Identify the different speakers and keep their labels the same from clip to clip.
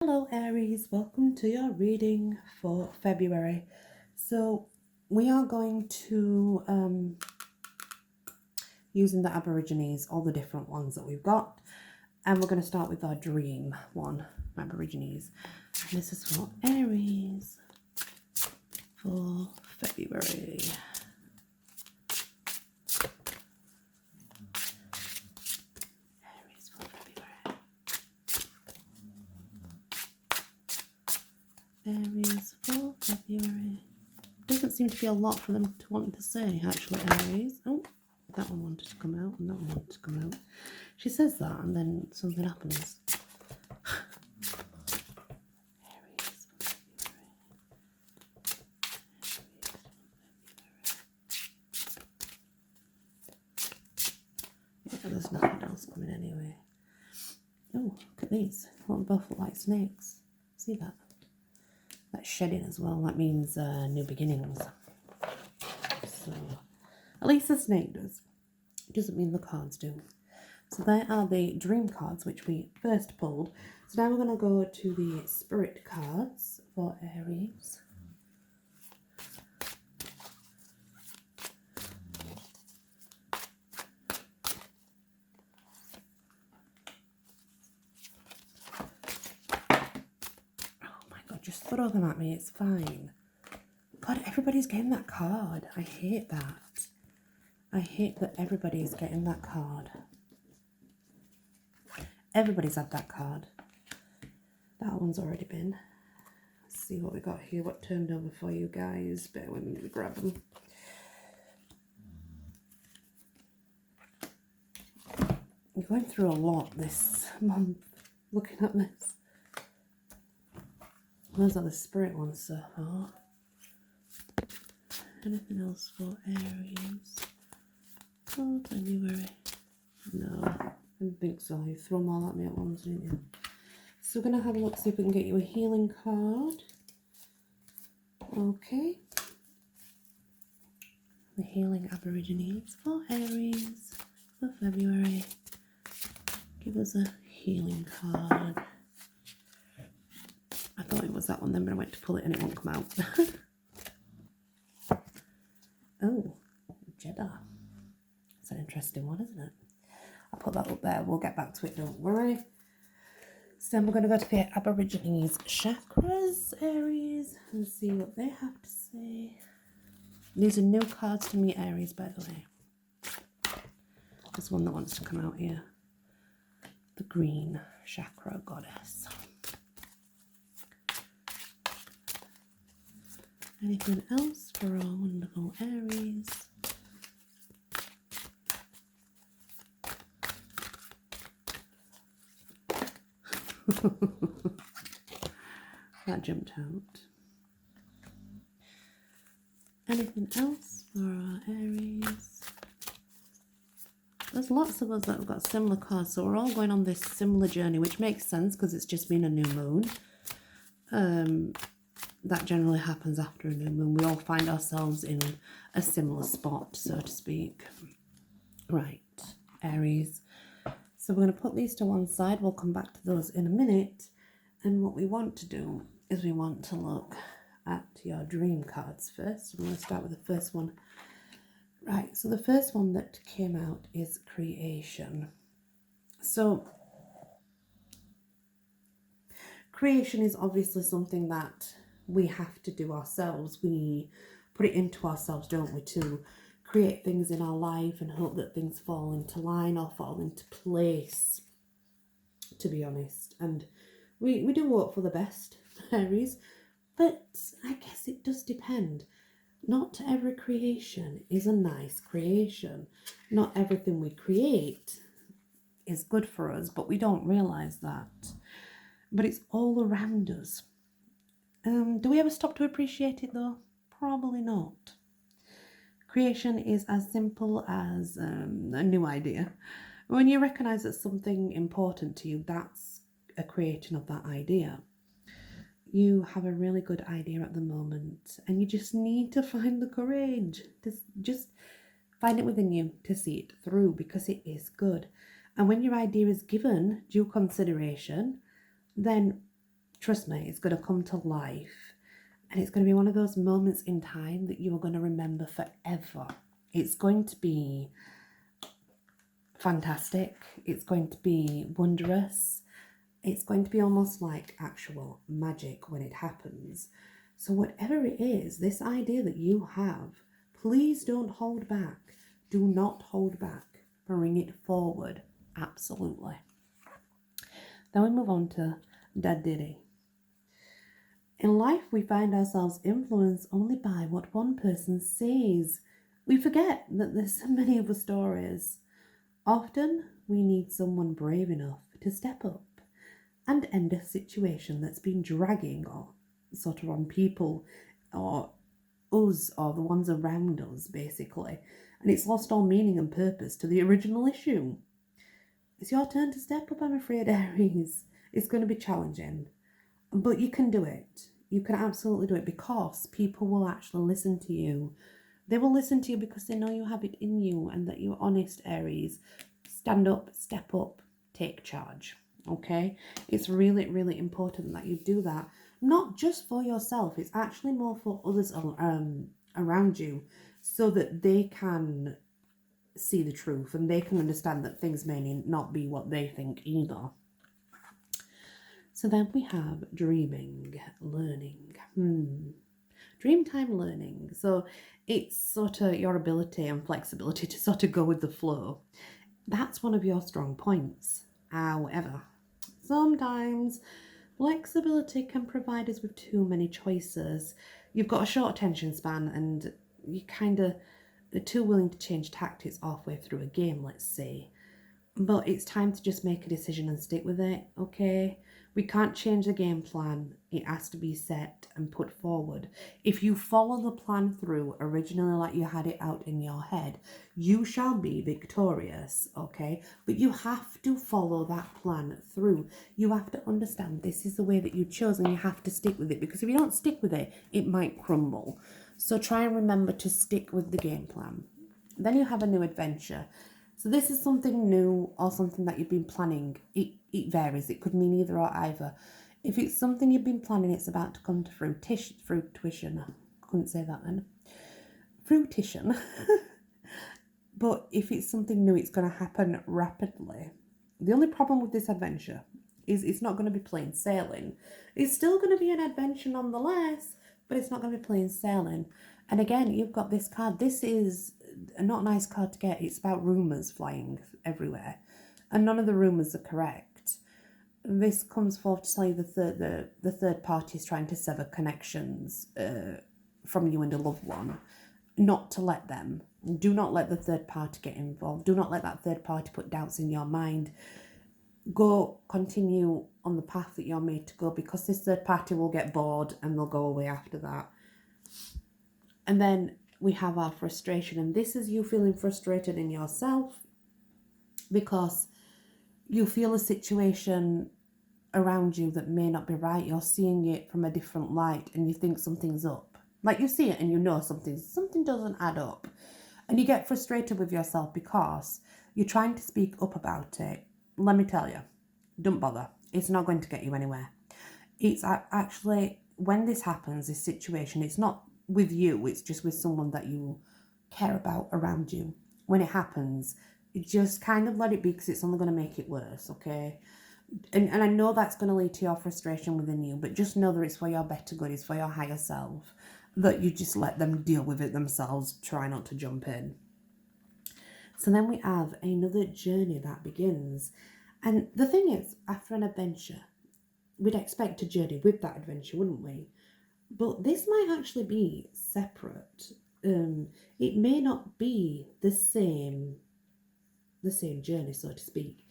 Speaker 1: Hello Aries, welcome to your reading for February. So we are going to using the Aborigines, all the different ones that we've got, and we're going to start with our dream one, Aborigines. This is for Aries for February. Aries for February. Doesn't seem to be a lot for them to want to say, actually, Aries. Oh, that one wanted to come out and that one wanted to come out. She says that and then something happens. Aries for February. Yeah, there's nothing else coming anyway. Oh, look at these. What both look like snakes. See that? That's shedding as well. That means new beginnings. So, at least the snake does. It doesn't mean the cards do. So there are the dream cards, which we first pulled. So now we're going to go to the spirit cards for Aries. Oh my god, just throw them at me, it's fine. God, everybody's getting that card. I hate that. I hate that everybody's getting that card. Everybody's had that card. That one's already been. Let's see what we got here. What turned over for you guys? Bear with me to grab them. I'm going through a lot this month looking at this. Those are the spirit ones so far. Anything else for Aries? Oh, February. No, I didn't think so. You threw them all at me at once, didn't you? So we're going to have a look, see if we can get you a healing card. Okay. The healing Aborigines for Aries for February. Give us a healing card. I thought it was that one then, but I went to pull it and it won't come out. Oh, Jeddah. That's an interesting one, isn't it? I'll put that up there. We'll get back to it, don't worry. So then we're going to go to the Aborigines chakras, Aries, and see what they have to say. These are new cards to me, Aries, by the way. There's one that wants to come out here. The green chakra goddess. Anything else for our wonderful Aries? That jumped out. Anything else for our Aries? There's lots of us that have got similar cards, so we're all going on this similar journey, which makes sense because it's just been a new moon. That generally happens after a new moon. We all find ourselves in a similar spot, so to speak. Right, Aries. So we're going to put these to one side. We'll come back to those in a minute. And what we want to do is we want to look at your dream cards first. I'm going to start with the first one. Right, so the first one that came out is creation. So creation is obviously something that we have to do ourselves. We put it into ourselves, don't we, to create things in our life and hope that things fall into line or fall into place, to be honest. And we do hope for the best, Aries, but I guess it does depend. Not every creation is a nice creation. Not everything we create is good for us, but we don't realise that. But it's all around us. Do we ever stop to appreciate it though? Probably not. Creation is as simple as a new idea. When you recognise that something important to you, that's a creation of that idea. You have a really good idea at the moment and you just need to find the courage to just find it within you to see it through because it is good. And when your idea is given due consideration, then trust me, it's going to come to life. And it's going to be one of those moments in time that you are going to remember forever. It's going to be fantastic. It's going to be wondrous. It's going to be almost like actual magic when it happens. So whatever it is, this idea that you have, please don't hold back. Do not hold back. Bring it forward. Absolutely. Then we move on to Dadiri. In life, we find ourselves influenced only by what one person says. We forget that there's so many other stories. Often, we need someone brave enough to step up and end a situation that's been dragging or sort of on people or us or the ones around us, basically. And it's lost all meaning and purpose to the original issue. It's your turn to step up, I'm afraid, Aries. It's going to be challenging. But you can do it. You can absolutely do it because people will actually listen to you. They will listen to you because they know you have it in you and that you're honest, Aries. Stand up, step up, take charge. Okay? It's really, really important that you do that. Not just for yourself. It's actually more for others around you so that they can see the truth and they can understand that things may not be what they think either. So then we have dreaming, learning. Dreamtime learning. So it's sort of your ability and flexibility to sort of go with the flow. That's one of your strong points. However, sometimes flexibility can provide us with too many choices. You've got a short attention span and you kind of are too willing to change tactics halfway through a game, let's say. But it's time to just make a decision and stick with it, okay? We can't change the game plan. It has to be set and put forward. If you follow the plan through originally like you had it out in your head, you shall be victorious, okay? But you have to follow that plan through. You have to understand this is the way that you chose and you have to stick with it, because if you don't stick with it, it might crumble. So try and remember to stick with the game plan. Then you have a new adventure. So this is something new or something that you've been planning. It varies. It could mean either or either. If it's something you've been planning, it's about to come to fruition. I couldn't say that then. Fruition. But if it's something new, it's going to happen rapidly. The only problem with this adventure is it's not going to be plain sailing. It's still going to be an adventure nonetheless, but it's not going to be plain sailing. And again, you've got this card. This is not a nice card to get. It's about rumours flying everywhere. And none of the rumours are correct. This comes forth to tell you the third party is trying to sever connections from you and a loved one. Not to let them. Do not let the third party get involved. Do not let that third party put doubts in your mind. Continue on the path that you're made to go, because this third party will get bored and they'll go away after that. And then we have our frustration, and this is you feeling frustrated in yourself because you feel a situation around you that may not be right. You're seeing it from a different light and you think something's up. Like you see it and you know something doesn't add up. And you get frustrated with yourself because you're trying to speak up about it. Let me tell you, don't bother. It's not going to get you anywhere. It's actually, when this happens, this situation, it's not with you, it's just with someone that you care about around you. When it happens, just kind of let it be, because it's only going to make it worse, okay? And I know that's going to lead to your frustration within you, but just know that it's for your better good, it's for your higher self, that you just let them deal with it themselves, try not to jump in. So then we have another journey that begins. And the thing is, after an adventure, we'd expect a journey with that adventure, wouldn't we? But this might actually be separate. It may not be the same journey, so to speak.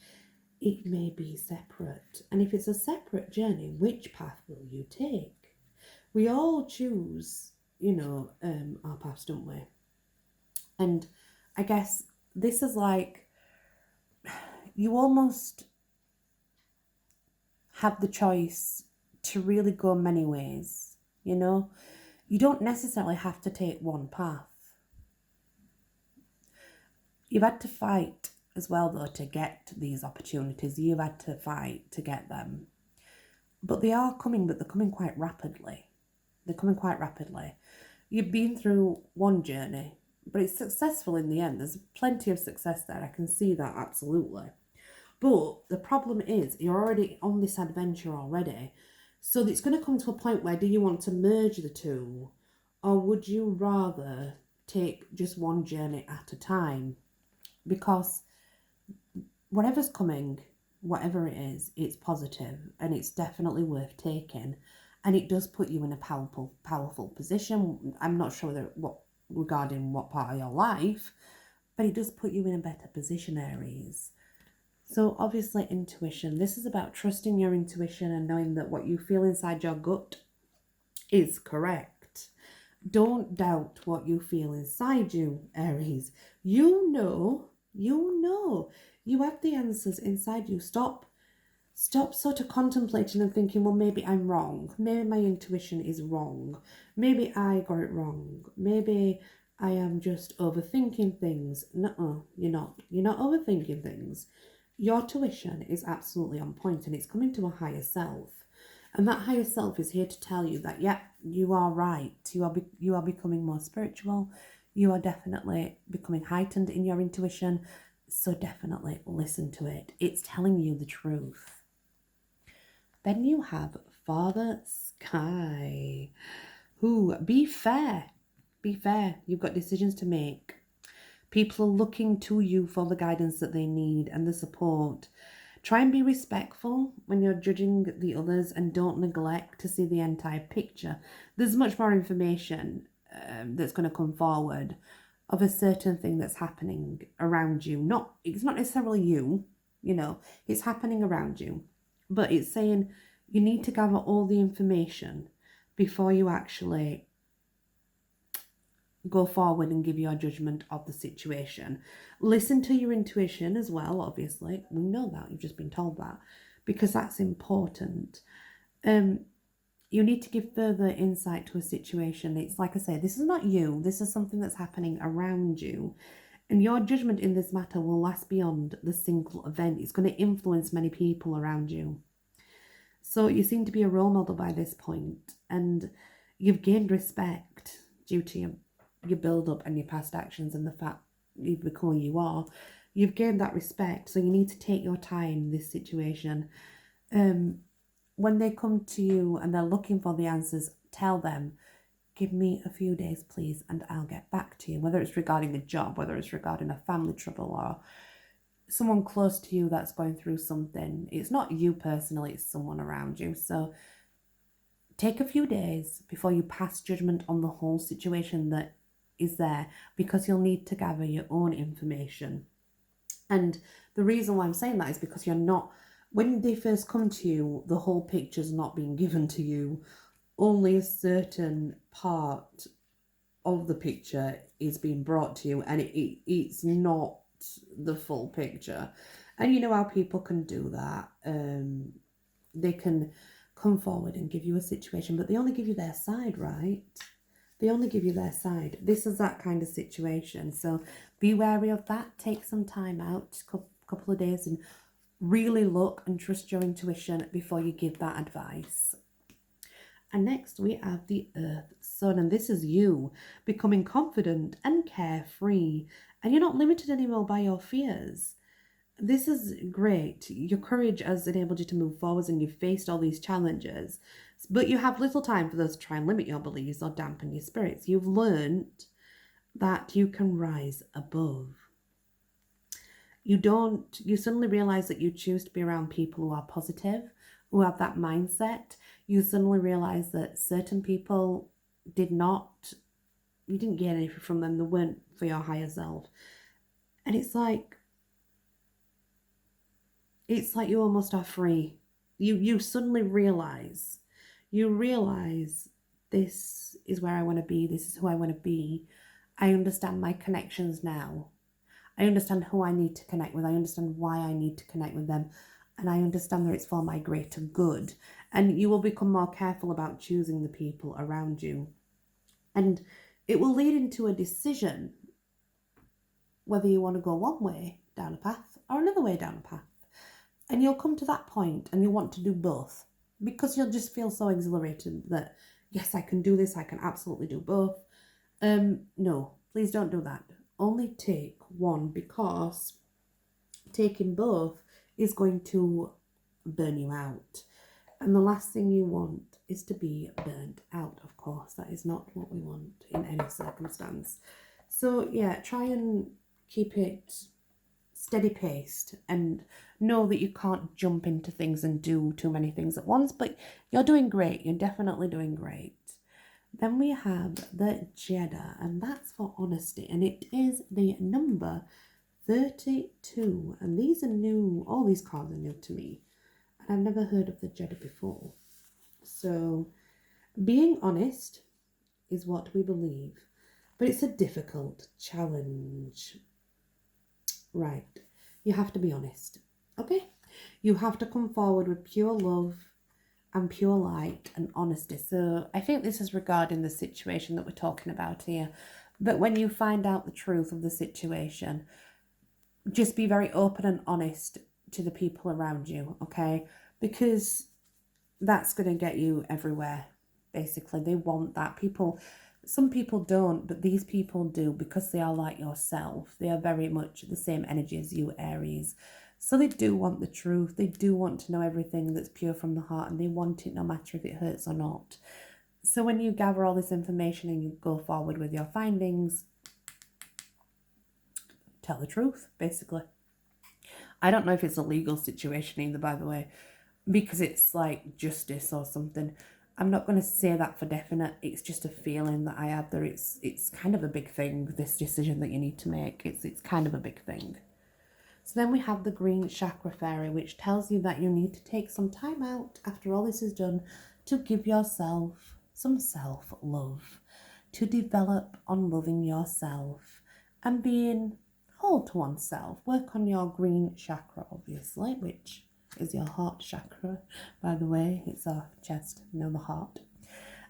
Speaker 1: It may be separate. And if it's a separate journey, which path will you take? We all choose, our paths, don't we? And I guess this is like, you almost have the choice to really go many ways, You don't necessarily have to take one path. You've had to fight as well, though, to get these opportunities. You've had to fight to get them. But they are coming, but they're coming quite rapidly. They're coming quite rapidly. You've been through one journey, but it's successful in the end. There's plenty of success there. I can see that absolutely. But the problem is you're already on this adventure already. So it's going to come to a point where do you want to merge the two, or would you rather take just one journey at a time? Because whatever's coming, whatever it is, it's positive and it's definitely worth taking. And it does put you in a powerful position. I'm not sure regarding what part of your life, but it does put you in a better position, Aries. So obviously intuition. This is about trusting your intuition and knowing that what you feel inside your gut is correct. Don't doubt what you feel inside you, Aries. You know. You have the answers inside you. Stop sort of contemplating and thinking, well, maybe I'm wrong. Maybe my intuition is wrong. Maybe I got it wrong. Maybe I am just overthinking things. No, you're not. You're not overthinking things. Your tuition is absolutely on point and it's coming to a higher self. And that higher self is here to tell you that, yeah, you are right. You are becoming more spiritual. You are definitely becoming heightened in your intuition. So definitely listen to it. It's telling you the truth. Then you have Father Sky. Be fair. Be fair. You've got decisions to make. People are looking to you for the guidance that they need and the support. Try and be respectful when you're judging the others and don't neglect to see the entire picture. There's much more information that's going to come forward of a certain thing that's happening around you. It's not necessarily you, it's happening around you. But it's saying you need to gather all the information before you actually go forward and give your judgment of the situation. Listen to your intuition as well, obviously. We know that. You've just been told that. Because that's important. You need to give further insight to a situation. It's like I say, this is not you. This is something that's happening around you. And your judgment in this matter will last beyond the single event. It's going to influence many people around you. So you seem to be a role model by this point, and you've gained respect due to your build-up and your past actions and the fact you've become who you are. You've gained that respect, so you need to take your time in this situation. When they come to you and they're looking for the answers, tell them, give me a few days, please, and I'll get back to you. Whether it's regarding a job, whether it's regarding a family trouble or someone close to you that's going through something. It's not you personally, it's someone around you. So take a few days before you pass judgment on the whole situation that is there, because you'll need to gather your own information. And the reason why I'm saying that is because you're not, when they first come to you, the whole picture's not being given to you. Only a certain part of the picture is being brought to you, and it's not the full picture. And you know how people can do that. They can come forward and give you a situation, but they only give you their side, right? They only give you their side. This is that kind of situation. So be wary of that. Take some time out, a couple of days, and really look and trust your intuition before you give that advice. And next we have the Earth Sun, and this is you becoming confident and carefree, and you're not limited anymore by your fears. This is great. Your courage has enabled you to move forwards and you've faced all these challenges, but you have little time for those to try and limit your beliefs or dampen your spirits. You've learned that you can rise above. You suddenly realize that you choose to be around people who are positive, who have that mindset. You suddenly realize that certain people you didn't get anything from them. They weren't for your higher self. And it's like you almost are free. You suddenly realize this is where I want to be. This is who I want to be. I understand my connections now. I understand who I need to connect with. I understand why I need to connect with them. And I understand that it's for my greater good. And you will become more careful about choosing the people around you. And it will lead into a decision whether you want to go one way down a path or another way down a path. And you'll come to that point and you'll want to do both. because you'll just feel so exhilarated that, yes, I can do this, I can absolutely do both. No, please don't do that. Only take one, because taking both is going to burn you out. And the last thing you want is to be burnt out, of course. That is not what we want in any circumstance. So, yeah, try and keep it steady paced and know that you can't jump into things and do too many things at once, but you're doing great. You're definitely doing great. Then we have the Jeddah, and that's for honesty, and it is the number 32. And these are new, all these cards are new to me. I've never heard of the Jeddah before. So, being honest is what we believe, but it's a difficult challenge. Right. You have to be honest. Okay? You have to come forward with pure love and pure light and honesty. So, I think this is regarding the situation that we're talking about here. But when you find out the truth of the situation, just be very open and honest to the people around you, okay? Because that's going to get you everywhere, basically. They want that. Some people don't, but these people do, because they are like yourself. They are very much the same energy as you, Aries. So they do want the truth. They do want to know everything that's pure from the heart, and they want it no matter if it hurts or not. So when you gather all this information and you go forward with your findings, tell the truth, basically. I don't know if it's a legal situation either, by the way, because it's like justice or something. I'm not going to say that for definite. It's just a feeling that I have there. It's kind of a big thing, this decision that you need to make. It's kind of a big thing. So then we have the green chakra fairy, which tells you that you need to take some time out after all this is done to give yourself some self-love, to develop on loving yourself and being whole to oneself. Work on your green chakra, obviously, which is your heart chakra, by the way. It's our chest, no, the heart.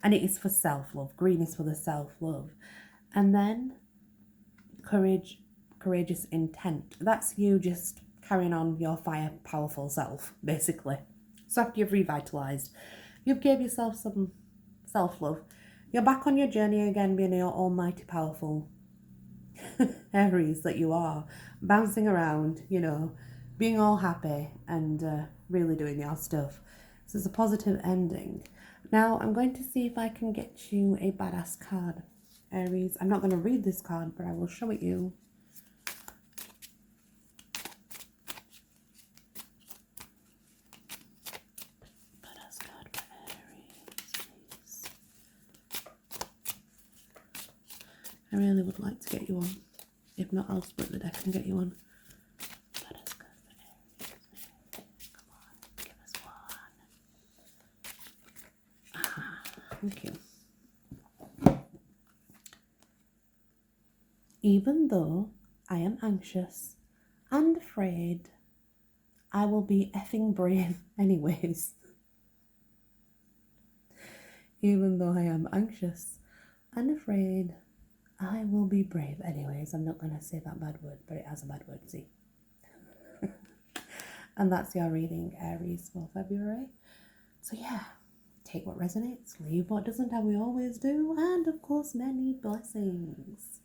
Speaker 1: And it is for self-love. Green is for the self-love. And then courageous intent. That's you just carrying on your fire, powerful self, basically. So after you've revitalized, you've gave yourself some self-love, you're back on your journey again, being your almighty powerful Aries that you are, bouncing around, being all happy and really doing your stuff. So it's a positive ending. Now I'm going to see if I can get you a badass card, Aries. I'm not going to read this card, but I will show it you. Badass card for Aries, please. I really would like to get you one. If not, I'll split the deck and get you one. Badass card for Aries. Come on, give us one. Ah, thank you. Even though I am anxious and afraid, I will be effing brave anyways. Even though I am anxious and afraid, I will be brave anyways. I'm not going to say that bad word, but it has a bad word, see. And that's your reading, Aries, for February. So yeah, take what resonates, leave what doesn't, as we always do, and of course, many blessings.